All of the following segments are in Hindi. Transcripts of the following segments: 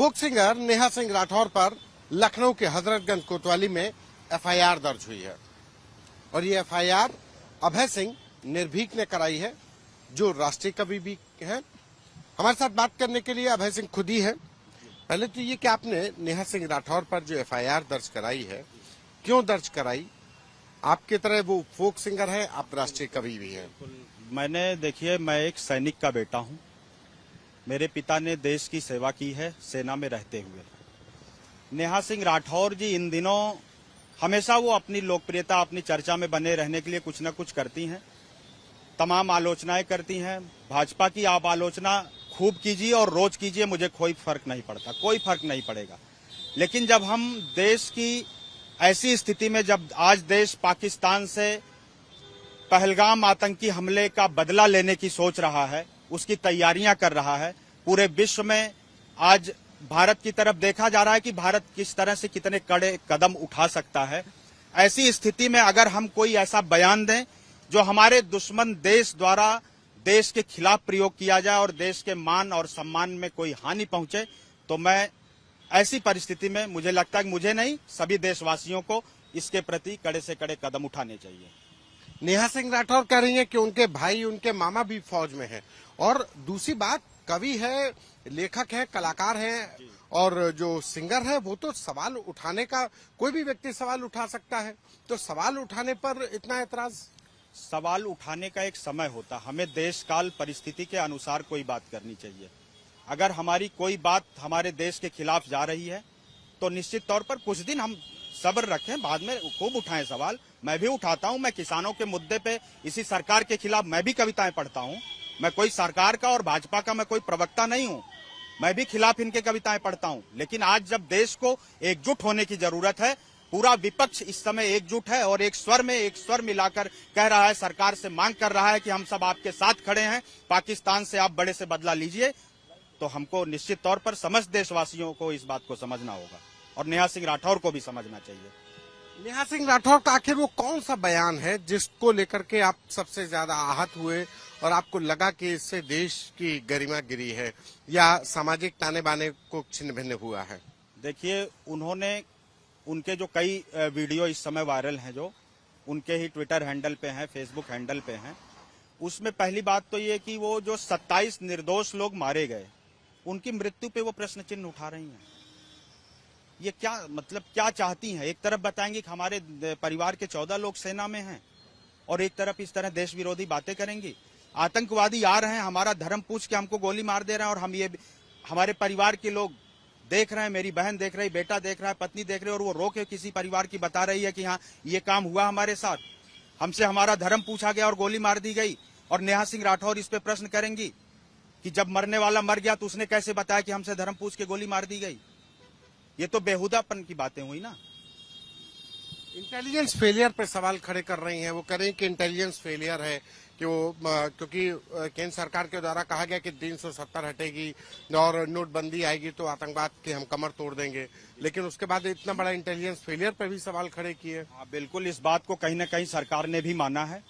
फोक सिंगर नेहा सिंह राठौर पर लखनऊ के हजरतगंज कोतवाली में एफआईआर दर्ज हुई है और ये एफआईआर अभय सिंह निर्भीक ने कराई है, जो राष्ट्रीय कवि भी हैं। हमारे साथ बात करने के लिए अभय सिंह खुद ही है। पहले तो ये कि आपने नेहा सिंह राठौर पर जो एफआईआर दर्ज कराई है, क्यों दर्ज कराई? आपकी तरह वो फोक सिंगर है, आप राष्ट्रीय कवि भी हैं। मैंने देखिए, मैं एक सैनिक का बेटा हूं। मेरे पिता ने देश की सेवा की है सेना में रहते हुए। नेहा सिंह राठौर जी इन दिनों हमेशा वो अपनी लोकप्रियता, अपनी चर्चा में बने रहने के लिए कुछ न कुछ करती हैं, तमाम आलोचनाएं करती हैं। भाजपा की आप आलोचना खूब कीजिए और रोज कीजिए, मुझे कोई फर्क नहीं पड़ता, कोई फर्क नहीं पड़ेगा। लेकिन जब हम देश की ऐसी स्थिति में, जब आज देश पाकिस्तान से पहलगाम आतंकी हमले का बदला लेने की सोच रहा है, उसकी तैयारियां कर रहा है, पूरे विश्व में आज भारत की तरफ देखा जा रहा है कि भारत किस तरह से कितने कड़े कदम उठा सकता है। ऐसी स्थिति में अगर हम कोई ऐसा बयान दें जो हमारे दुश्मन देश द्वारा देश के खिलाफ प्रयोग किया जाए और देश के मान और सम्मान में कोई हानि पहुंचे, तो मैं ऐसी परिस्थिति में मुझे लगता है कि मुझे नहीं, सभी देशवासियों को इसके प्रति कड़े से कड़े कदम उठाने चाहिए। नेहा सिंह राठौर कह रही हैं कि उनके भाई, उनके मामा भी फौज में हैं और दूसरी बात, कवि है, लेखक है, कलाकार है और जो सिंगर है वो तो सवाल उठाने का, कोई भी व्यक्ति सवाल उठा सकता है, तो सवाल उठाने पर इतना ऐतराज? सवाल उठाने का एक समय होता, हमें देश काल परिस्थिति के अनुसार कोई बात करनी चाहिए। अगर हमारी कोई बात हमारे देश के खिलाफ जा रही है तो निश्चित तौर पर कुछ दिन हम सब्र रखें, बाद में खूब उठाएं सवाल। मैं भी उठाता हूं, मैं किसानों के मुद्दे पे, इसी सरकार के खिलाफ मैं भी कविताएं पढ़ता हूं। मैं कोई सरकार का और भाजपा का मैं कोई प्रवक्ता नहीं हूं, मैं भी खिलाफ इनके कविताएं पढ़ता हूं। लेकिन आज जब देश को एकजुट होने की जरूरत है, पूरा विपक्ष इस समय एकजुट है और एक स्वर मिलाकर कह रहा है, सरकार से मांग कर रहा है कि हम सब आपके साथ खड़े हैं, पाकिस्तान से आप बड़े से बदला लीजिए, तो हमको निश्चित तौर पर समस्त देशवासियों को इस बात को समझना होगा और नेहा सिंह राठौर को भी समझना चाहिए। नेहा सिंह राठौर का आखिर वो कौन सा बयान है जिसको लेकर के आप सबसे ज्यादा आहत हुए और आपको लगा कि इससे देश की गरिमा गिरी है या सामाजिक ताने बाने को छिन्न भिन्न हुआ है? देखिए, उनके जो कई वीडियो इस समय वायरल हैं, जो उनके ही ट्विटर हैंडल पे हैं, फेसबुक हैंडल पे हैं, उसमें पहली बात तो ये कि वो जो 27 निर्दोष लोग मारे गए, उनकी मृत्यु पे वो प्रश्न चिन्ह उठा रही हैं। ये क्या मतलब, क्या चाहती हैं? एक तरफ बताएंगी कि हमारे परिवार के 14 लोग सेना में हैं और एक तरफ इस तरह देश विरोधी बातें करेंगी। आतंकवादी आ रहे हैं, हमारा धर्म पूछ के हमको गोली मार दे रहे हैं और हम ये, हमारे परिवार के लोग देख रहे हैं, मेरी बहन देख रही, बेटा देख रहा है, पत्नी देख रही है और वो रो के किसी परिवार की बता रही है कि हाँ ये काम हुआ हमारे साथ, हमसे हमारा धर्म पूछा गया और गोली मार दी गई। और नेहा सिंह राठौर इस पे प्रश्न करेंगी कि जब मरने वाला मर गया तो उसने कैसे बताया कि हमसे धर्म पूछ के गोली मार दी गई? ये तो बेहुदापन की बातें हुई ना। इंटेलिजेंस फेलियर पे सवाल खड़े कर रही हैं। वो कह रही हैं कि इंटेलिजेंस फेलियर है कि वो, क्योंकि केंद्र सरकार के द्वारा कहा गया कि 370 हटेगी और नोटबंदी आएगी तो आतंकवाद के हम कमर तोड़ देंगे, लेकिन उसके बाद इतना बड़ा इंटेलिजेंस फेलियर पे भी सवाल खड़े किए। हाँ, बिल्कुल, इस बात को कहीं ना कहीं सरकार ने भी माना है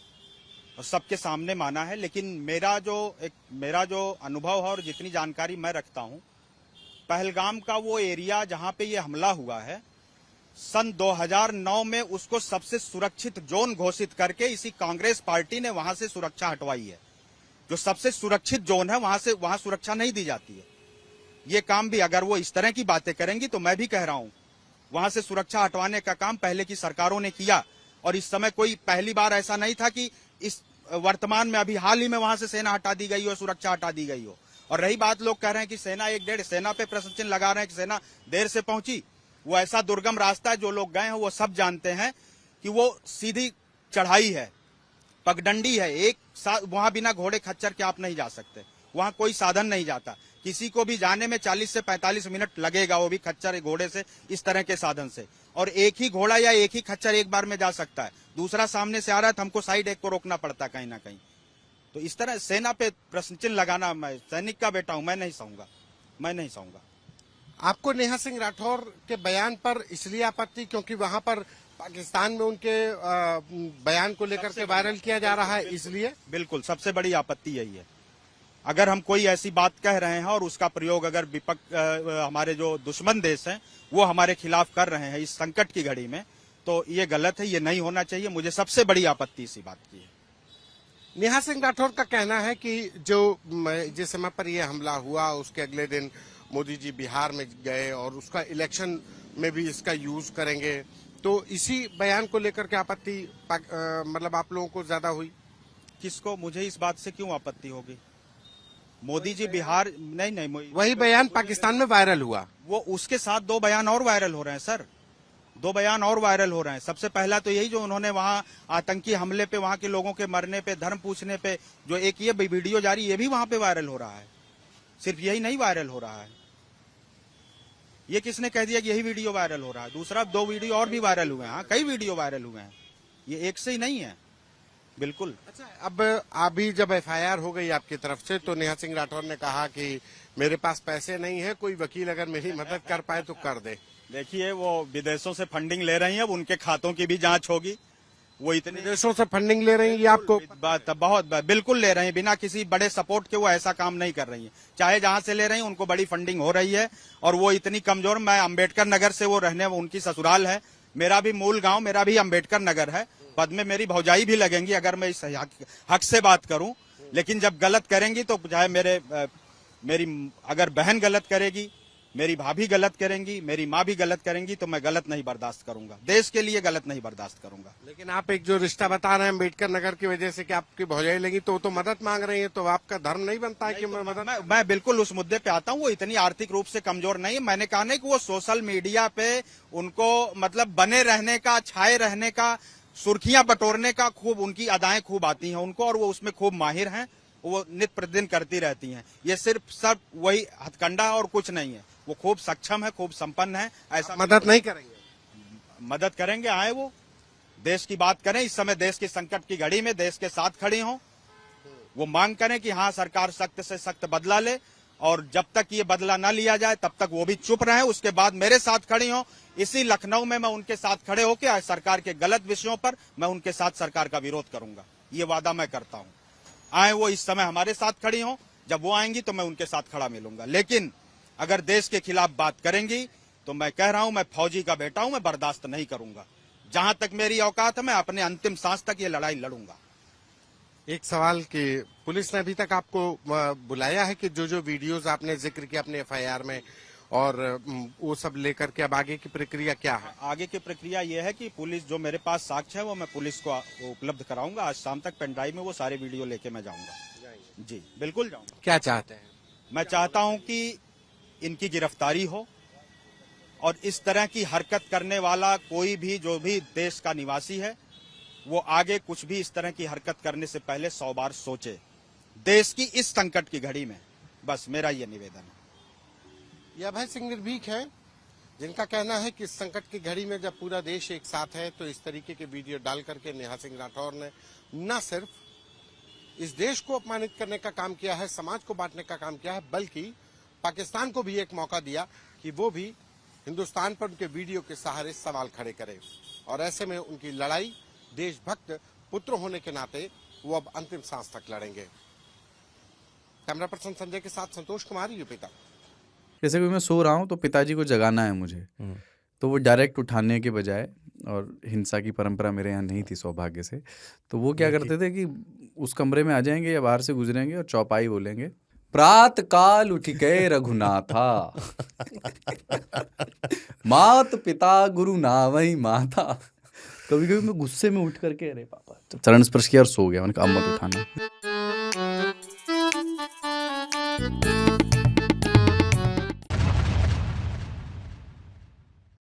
और सबके सामने माना है। लेकिन मेरा जो अनुभव है और जितनी जानकारी मैं रखता हूँ, पहलगाम का वो एरिया जहाँ पे ये हमला हुआ है, सन 2009 में उसको सबसे सुरक्षित जोन घोषित करके इसी कांग्रेस पार्टी ने वहां से सुरक्षा हटवाई है। जो सबसे सुरक्षित जोन है वहां सुरक्षा नहीं दी जाती है। ये काम भी अगर वो इस तरह की बातें करेंगी तो मैं भी कह रहा हूं, वहां से सुरक्षा हटवाने का काम पहले की सरकारों ने किया और इस समय कोई पहली बार ऐसा नहीं था कि इस वर्तमान में अभी हाल ही में वहां से सेना हटा दी गई हो, सुरक्षा हटा दी गई हो। और रही बात, लोग कह रहे हैं कि सेना सेना पे प्रश्न चिन्ह लगा रहे हैं कि सेना देर से पहुंची। वो ऐसा दुर्गम रास्ता है, जो लोग गए हैं वो सब जानते हैं कि वो सीधी चढ़ाई है, पगडंडी है, एक साथ वहां बिना घोड़े खच्चर के आप नहीं जा सकते, वहां कोई साधन नहीं जाता। किसी को भी जाने में 40 से 45 मिनट लगेगा, वो भी खच्चर घोड़े से, इस तरह के साधन से। और एक ही घोड़ा या एक ही खच्चर एक बार में जा सकता है, दूसरा सामने से आ रहा है तो हमको साइड एक को रोकना पड़ता है कहीं ना कहीं। तो इस तरह सेना पे प्रश्न चिन्ह लगाना, मैं सैनिक का बेटा हूं, मैं नहीं सहूंगा। आपको नेहा सिंह राठौर के बयान पर इसलिए आपत्ति क्योंकि वहां पर पाकिस्तान में उनके बयान को लेकर के वायरल किया जा रहा है, इसलिए? बिल्कुल, सबसे बड़ी आपत्ति यही है। अगर हम कोई ऐसी बात कह रहे हैं और उसका प्रयोग अगर विपक्ष हमारे जो दुश्मन देश हैं वो हमारे खिलाफ कर रहे हैं इस संकट की घड़ी में, तो ये गलत है, ये नहीं होना चाहिए। मुझे सबसे बड़ी आपत्ति इसी बात की है। नेहा सिंह राठौर का कहना है कि जो जिस समय पर यह हमला हुआ उसके अगले दिन मोदी जी बिहार में गए और उसका इलेक्शन में भी इसका यूज करेंगे, तो इसी बयान को लेकर के आपत्ति मतलब आप लोगों को ज्यादा हुई? किसको? मुझे इस बात से क्यों आपत्ति होगी? मोदी जी बिहार नहीं वही बयान पाकिस्तान में वायरल हुआ, वो उसके साथ 2 बयान और वायरल हो रहे हैं सर, 2 बयान और वायरल हो रहे हैं। सबसे पहला तो यही जो उन्होंने वहां आतंकी हमले पे, वहां के लोगों के मरने पे, धर्म पूछने पे जो एक ये वीडियो जारी, ये भी वहां पे वायरल हो रहा है। सिर्फ यही नहीं वायरल हो रहा है, ये किसने कह दिया कि यही वीडियो वायरल हो रहा है? दूसरा 2 वीडियो और भी वायरल हुए हैं। हाँ, कई वीडियो वायरल हुए हैं, ये एक से ही नहीं है। बिल्कुल। अच्छा, अब अभी जब एफआईआर हो गई आपकी तरफ से तो नेहा सिंह राठौर ने कहा कि मेरे पास पैसे नहीं है, कोई वकील अगर मेरी मदद कर पाए तो कर दे। देखिए, वो विदेशों से फंडिंग ले रही हैं, अब उनके खातों की भी जांच होगी। वो इतने विदेशों से फंडिंग ले रही हैं, ये आपको बहुत बिल्कुल ले रही हैं, बिना किसी बड़े सपोर्ट के वो ऐसा काम नहीं कर रही हैं। चाहे जहां से ले रही हैं उनको बड़ी फंडिंग हो रही है, और वो इतनी कमजोर। मैं अंबेडकर नगर से वो रहने, उनकी ससुराल है, मेरा भी मूल गांव, मेरा भी अंबेडकर नगर है। पद में मेरी भौजाई भी लगेंगी अगर मैं इस हक से बात करूं। लेकिन जब गलत करेंगी तो चाहे मेरी अगर बहन गलत करेगी, मेरी भाभी गलत करेंगी, मेरी माँ भी गलत करेंगी, तो मैं गलत नहीं बर्दाश्त करूंगा, देश के लिए गलत नहीं बर्दाश्त करूंगा। लेकिन आप एक जो रिश्ता बता रहे हैं अम्बेडकर नगर की वजह से कि आपकी भौजाई लगी, तो मदद मांग रही है, तो आपका धर्म नहीं बनता है कि मैं मदद? मैं बिल्कुल उस मुद्दे पे आता हूँ। वो इतनी आर्थिक रूप से कमजोर नहीं है। मैंने कहा नहीं कि वो सोशल मीडिया पे उनको मतलब बने रहने का, छाए रहने का, सुर्खियां बटोरने का खूब उनकी अदाएं खूब आती हैं उनको, और वो उसमें खूब माहिर हैं। वो नित्य प्रतिदिन करती रहती हैं। ये सिर्फ सब वही हथकंडा है और कुछ नहीं है। वो खूब सक्षम है, खूब संपन्न है। ऐसा मदद नहीं करेंगे? मदद करेंगे, आए वो देश की बात करें, इस समय देश की संकट की घड़ी में देश के साथ खड़ी हों। वो मांग करें कि हाँ, सरकार सख्त से सख्त बदला ले, और जब तक ये बदला न लिया जाए तब तक वो भी चुप रहे। उसके बाद मेरे साथ खड़ी हों। इसी लखनऊ में मैं उनके साथ खड़े होकर सरकार के गलत विषयों पर मैं उनके साथ सरकार का विरोध करूंगा, ये वादा मैं करता हूं। आए वो इस समय हमारे साथ खड़ी हों, जब वो आएंगी तो मैं उनके साथ खड़ा मिलूंगा। लेकिन अगर देश के खिलाफ बात करेंगी तो मैं कह रहा हूं, मैं फौजी का बेटा हूं, मैं बर्दाश्त नहीं करूंगा। जहां तक मेरी औकात है मैं अपने अंतिम सांस तक ये लड़ाई लड़ूंगा। एक सवाल कि पुलिस ने अभी तक आपको बुलाया है कि जो वीडियोस आपने जिक्र किया अपने एफआईआर में, और वो सब लेकर के अब आगे की प्रक्रिया क्या है? आगे की प्रक्रिया ये है कि पुलिस, जो मेरे पास साक्ष्य है वो मैं पुलिस को उपलब्ध कराऊंगा। आज शाम तक पेन ड्राइव में वो सारे वीडियो लेके मैं जाऊंगा। जी बिल्कुल जाऊंगा। क्या चाहते हैं? मैं चाहता हूं कि इनकी गिरफ्तारी हो, और इस तरह की हरकत करने वाला कोई भी, जो भी देश का निवासी है, वो आगे कुछ भी इस तरह की हरकत करने से पहले 100 बार सोचे, देश की इस संकट की घड़ी में। बस मेरा ये निवेदन है। ये अभय सिंह निर्भीक है, जिनका कहना है कि इस संकट की घड़ी में जब पूरा देश एक साथ है तो इस तरीके के वीडियो डाल करके नेहा सिंह राठौर ने न सिर्फ इस देश को अपमानित करने का काम किया है, समाज को बांटने का काम किया है, बल्कि पाकिस्तान को भी एक मौका दिया कि वो भी हिंदुस्तान पर उनके वीडियो के सहारे सवाल खड़े करे। और ऐसे में उनकी लड़ाई देशभक्त पुत्र होने के नाते वो अब अंतिम सांस तक लड़ेंगे। कैमरा पर्सन संजय के साथ संतोष कुमार, यूपी तक। जैसे कि मैं सो रहा हूँ तो पिताजी को जगाना है मुझे, तो वो डायरेक्ट उठाने के बजाय, और हिंसा की परंपरा मेरे यहाँ नहीं थी सौभाग्य से, तो वो क्या करते थे कि उस कमरे में आ जाएंगे या बाहर से गुजरेंगे और चौपाई बोलेंगे, प्रात काल उठ गए रघुनाथा मात पिता गुरु नावई माता। कभी कभी मैं गुस्से में उठ करके, अरे पापा, तो चरण स्पर्श किया और सो गया। मैंने कहा अब मत उठाना।